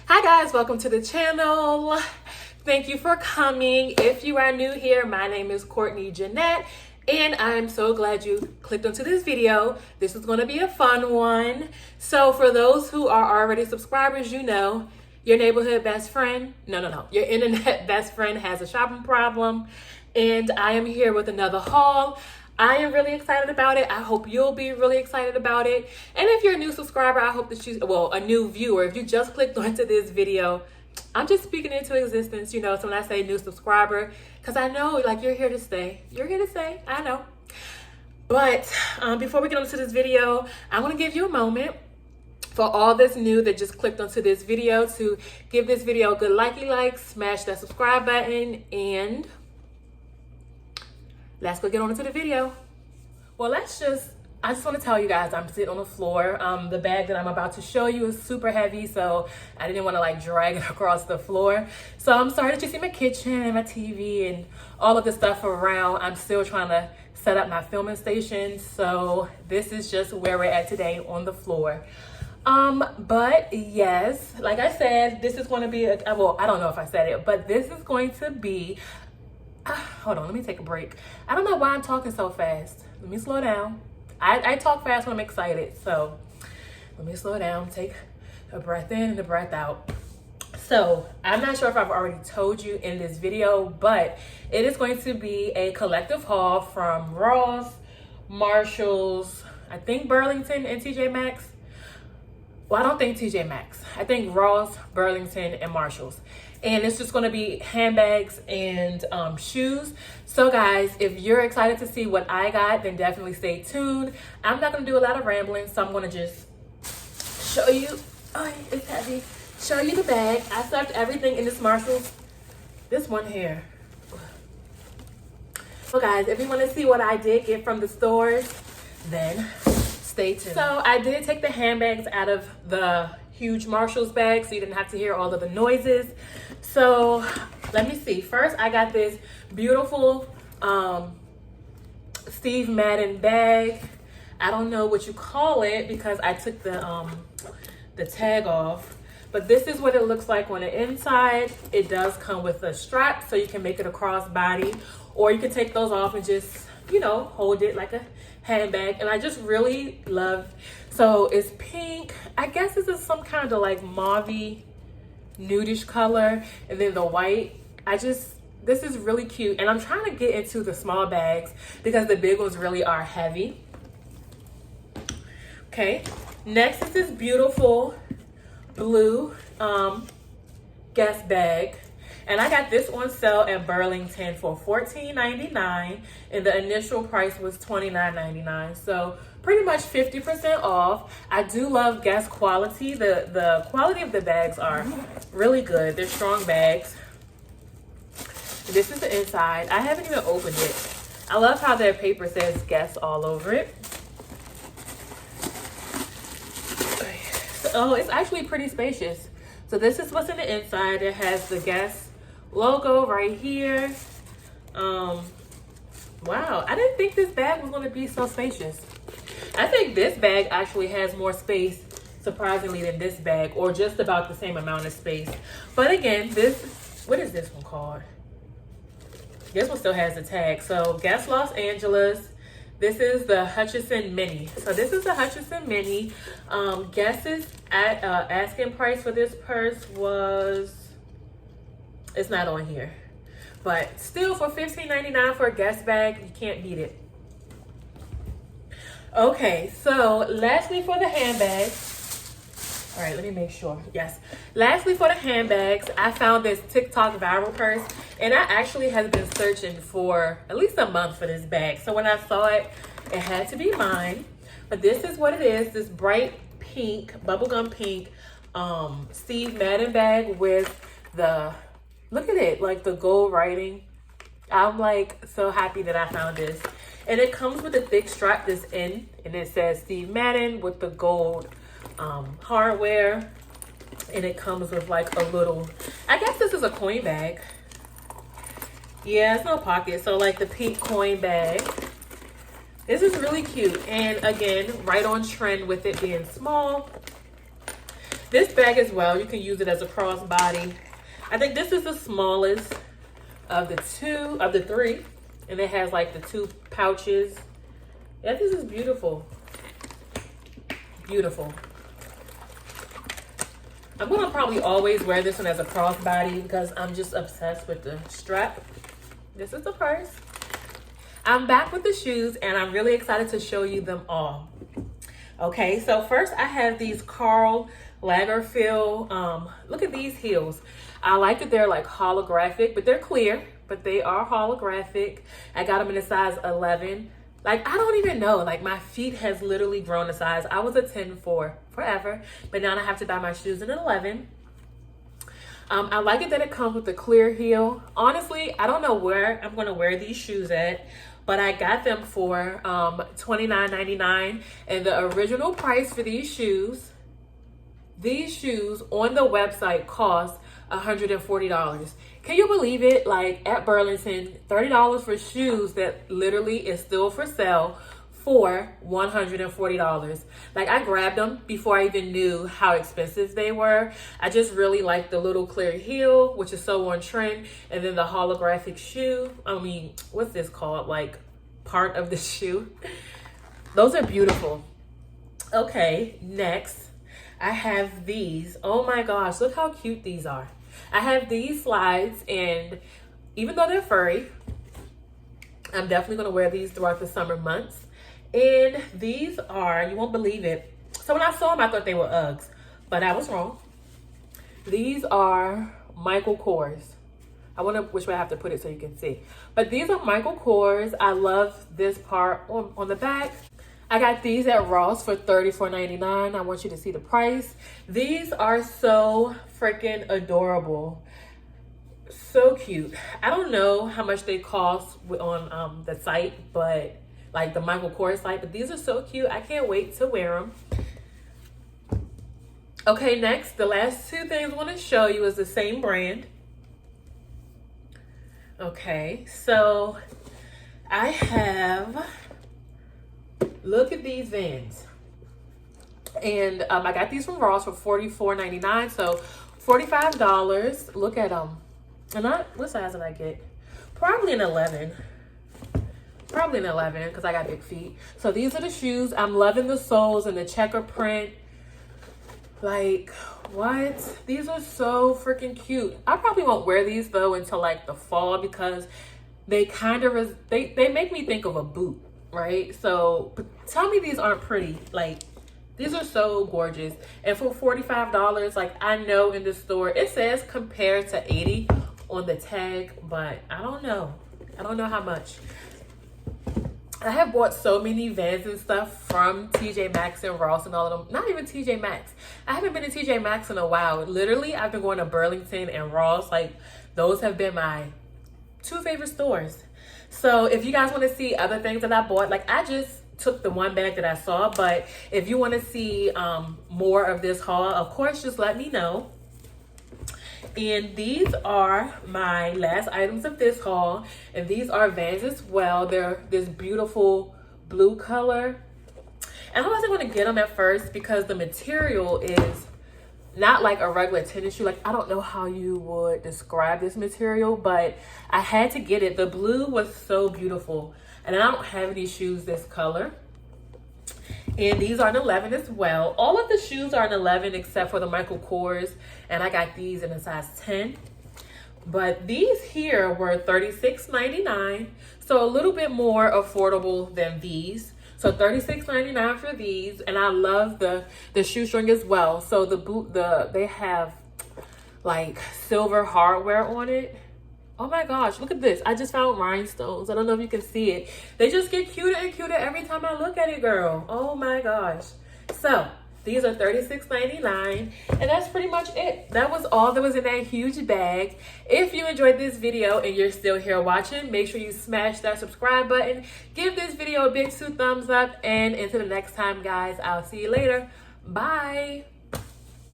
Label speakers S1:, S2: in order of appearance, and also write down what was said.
S1: Hi guys, welcome to the channel. Thank you for coming. If you are new here, my name is Courtney Jeanette and I'm so glad you clicked onto this video. This is going to be a fun one. So for those who are already subscribers, you know your neighborhood best friend, your internet best friend has a shopping problem, and I am here with another haul. I am really excited about it. I hope you'll be really excited about it. And if you're a new subscriber, I hope that a new viewer, if you just clicked onto this video, I'm just speaking into existence, so when I say new subscriber, because I know like you're here to stay. You're here to stay, I know. But before we get into this video, I want to give you a moment for all that's new that just clicked onto this video to give this video a good like, smash that subscribe button, and let's go get on into the video. Well, I just want to tell you guys, I'm sitting on the floor. The bag that I'm about to show you is super heavy, so I didn't want to like drag it across the floor. So I'm sorry that you see my kitchen and my TV and all of the stuff around. I'm still trying to set up my filming station. So this is just where we're at today, on the floor. But yes, like I said, this is going to be, well, I don't know if I said it, but this is going to be, hold on, let me take a break. I don't know why I'm talking so fast. Let me slow down. I talk fast when I'm excited, so let me slow down, take a breath in and a breath out. So I'm not sure if I've already told you in this video, but it is going to be a collective haul from Ross, Marshalls, I think Burlington, and TJ Maxx. Well, I don't think TJ Maxx. I think Ross, Burlington, and Marshalls. And it's just going to be handbags and shoes. So guys, if you're excited to see what I got, then definitely stay tuned. I'm not going to do a lot of rambling, so I'm going to just show you. Oh, it's heavy. Show you the bag. I stuffed everything in this Marshalls. This one here. So guys, if you want to see what I did get from the stores, then stay tuned. So I did take the handbags out of the huge Marshalls bag, so you didn't have to hear all of the noises. So let me see. First, I got this beautiful Steve Madden bag. I don't know what you call it because I took the tag off, but this is what it looks like on the inside. It does come with a strap, so you can make it a crossbody, or you can take those off and just hold it like a handbag. And I just really love, so it's pink. I guess this is some kind of like mauve-y nudish color, and then the white. This is really cute, and I'm trying to get into the small bags because the big ones really are heavy. Okay, next is this beautiful blue Guess bag. And I got this on sale at Burlington for $14.99, and the initial price was $29.99. So pretty much 50% off. I do love Guess quality. The quality of the bags are really good. They're strong bags. This is the inside. I haven't even opened it. I love how their paper says Guess all over it. Oh, it's actually pretty spacious. So this is what's in the inside. It has the Guess logo right here. Wow, I didn't think this bag was going to be so spacious. I think this bag actually has more space, surprisingly, than this bag, or just about the same amount of space. But again, what is this one called? This one still has the tag. So Guess Los Angeles. This is the Hutchinson Mini. So this is the Hutchinson Mini. Guess's asking price for this purse was, it's not on here, but still for $15.99 for a Guess bag, you can't beat it. Okay, so lastly for the handbags. All right, let me make sure. Yes. Lastly for the handbags, I found this TikTok viral purse, and I actually have been searching for at least a month for this bag. So when I saw it, it had to be mine. But this is what it is, this bright pink, bubblegum pink Steve Madden bag with the, look at it, like the gold writing. I'm like so happy that I found this. And it comes with a thick strap that's in, and it says Steve Madden with the gold hardware. And it comes with like a little, I guess this is a coin bag. Yeah, it's no pocket. So like the pink coin bag. This is really cute. And again, right on trend with it being small. This bag as well, you can use it as a crossbody. I think this is the smallest of the three. And it has like the 2 pouches. Yeah, this is beautiful. Beautiful. I'm gonna probably always wear this one as a crossbody because I'm just obsessed with the strap. This is the purse. I'm back with the shoes and I'm really excited to show you them all. Okay, so first I have these Karl Lagerfield. Look at these heels. I like that they're like holographic, but they're clear, but they are holographic. I got them in a size 11. Like, I don't even know. Like, my feet has literally grown a size. I was a 10 for forever, but now I have to buy my shoes in an 11. I like it that it comes with a clear heel. Honestly, I don't know where I'm going to wear these shoes at, but I got them for $29.99. And the original price for these shoes on the website cost $140. Can you believe it? Like, at Burlington, $30 for shoes that literally is still for sale for $140. Like, I grabbed them before I even knew how expensive they were. I just really like the little clear heel, which is so on trend, and then the holographic shoe. I mean, what's this called? Like, part of the shoe. Those are beautiful. Okay, next I have these. Oh my gosh, look how cute these are. I have these slides, and even though they're furry, I'm definitely going to wear these throughout the summer months. And these are, you won't believe it. So when I saw them, I thought they were Uggs, but I was wrong. These are Michael Kors. I wonder which way I have to put it so you can see. But these are Michael Kors. I love this part on the back. I got these at Ross for $34.99. I want you to see the price. These are so freaking adorable. So cute. I don't know how much they cost on the site, but like the Michael Kors site, but these are so cute. I can't wait to wear them. Okay, next, the last 2 things I want to show you is the same brand. Okay, so I have, look at these Vans. And I got these from Ross for $44.99, so $45. Look at them. And what size did I get? Probably an 11. Probably an 11 because I got big feet. So these are the shoes. I'm loving the soles and the checker print. Like, what? These are so freaking cute. I probably won't wear these though until like the fall because they kind of, they make me think of a boot, right? So but tell me these aren't pretty. Like, these are so gorgeous. And for $45, like, I know in the store, it says compared to $80 on the tag, but I don't know. I don't know how much. I have bought so many Vans and stuff from TJ Maxx and Ross and all of them. Not even TJ Maxx. I haven't been to TJ Maxx in a while. Literally, I've been going to Burlington and Ross. Like, those have been my 2 favorite stores. So if you guys want to see other things that I bought, like, I just took the 1 bag that I saw. But if you want to see more of this haul, of course, just let me know. And these are my last items of this haul. And these are Vans as well. They're this beautiful blue color. And I wasn't going to get them at first because the material is not like a regular tennis shoe. Like, I don't know how you would describe this material, but I had to get it. The blue was so beautiful. And I don't have any shoes this color. And these are an 11 as well. All of the shoes are an 11 except for the Michael Kors. And I got these in a size 10. But these here were $36.99. So a little bit more affordable than these. So $36.99 for these. And I love the shoestring as well. So they have like silver hardware on it. Oh my gosh, look at this. I just found rhinestones. I don't know if you can see it. They just get cuter and cuter every time I look at it, girl. Oh my gosh. So these are $36.99. And that's pretty much it. That was all that was in that huge bag. If you enjoyed this video and you're still here watching, make sure you smash that subscribe button. Give this video a big 2 thumbs up. And until the next time, guys, I'll see you later. Bye.